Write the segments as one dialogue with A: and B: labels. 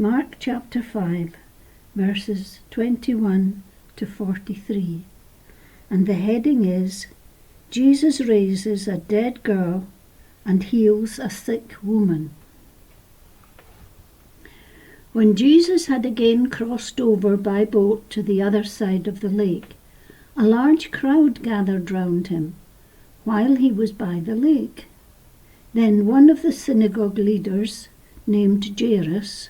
A: Mark chapter 5, verses 21 to 43. And the heading is, Jesus raises a dead girl and heals a sick woman. When Jesus had again crossed over by boat to the other side of the lake, a large crowd gathered round him while he was by the lake. Then one of the synagogue leaders, named Jairus,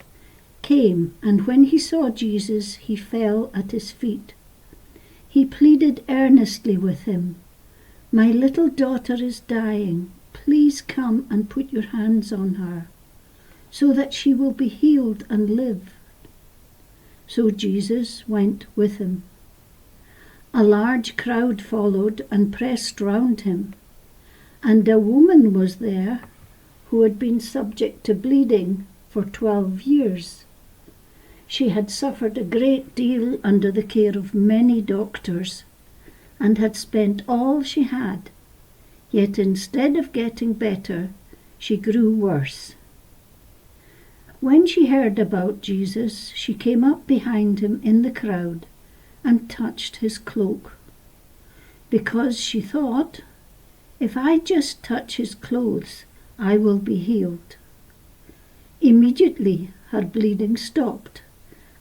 A: came, and when he saw Jesus, he fell at his feet. He pleaded earnestly with him, "My little daughter is dying. Please come and put your hands on her, so that she will be healed and live." So Jesus went with him. A large crowd followed and pressed round him, and a woman was there who had been subject to bleeding for 12 years. She had suffered a great deal under the care of many doctors, and had spent all she had, yet instead of getting better, she grew worse. When she heard about Jesus, she came up behind him in the crowd and touched his cloak, because she thought, "If I just touch his clothes, I will be healed." Immediately her bleeding stopped,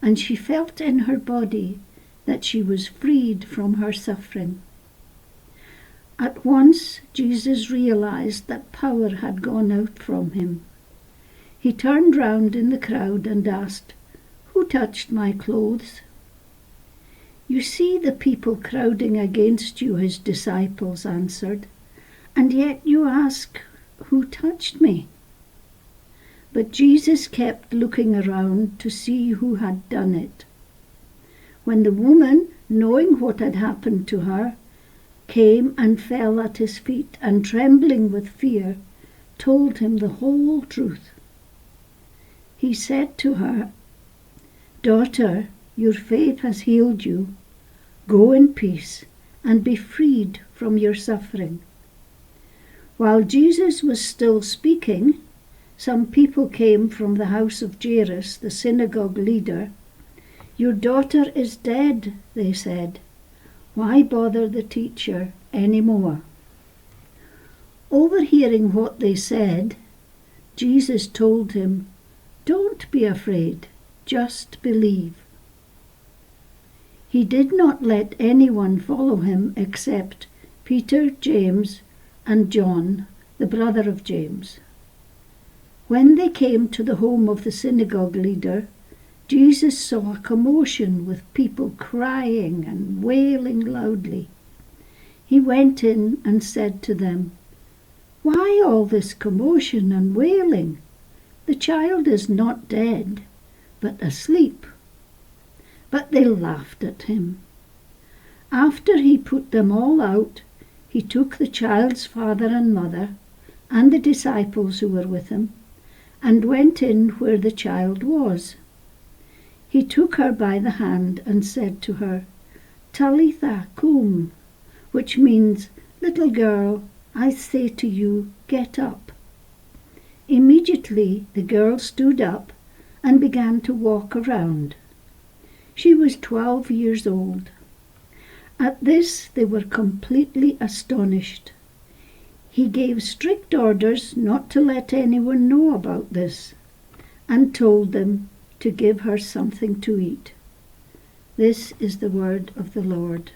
A: and she felt in her body that she was freed from her suffering. At once Jesus realized that power had gone out from him. He turned round in the crowd and asked, "Who touched my clothes?" "You see the people crowding against you," his disciples answered, "and yet you ask, 'Who touched me?'" But Jesus kept looking around to see who had done it. When the woman, knowing what had happened to her, came and fell at his feet, and trembling with fear, told him the whole truth. He said to her, "Daughter, your faith has healed you. Go in peace and be freed from your suffering." While Jesus was still speaking, some people came from the house of Jairus, the synagogue leader. "Your daughter is dead," they said. "Why bother the teacher any more?" Overhearing what they said, Jesus told him, "Don't be afraid, just believe." He did not let anyone follow him except Peter, James, and John, the brother of James. When they came to the home of the synagogue leader, Jesus saw a commotion with people crying and wailing loudly. He went in and said to them, "Why all this commotion and wailing? The child is not dead, but asleep." But they laughed at him. After he put them all out, he took the child's father and mother and the disciples who were with him, and went in where the child was. He took her by the hand and said to her, "Talitha cum," which means, "Little girl, I say to you, get up." Immediately the girl stood up and began to walk around. She was 12 years old. At this they were completely astonished. He gave strict orders not to let anyone know about this, and told them to give her something to eat. This is the word of the Lord.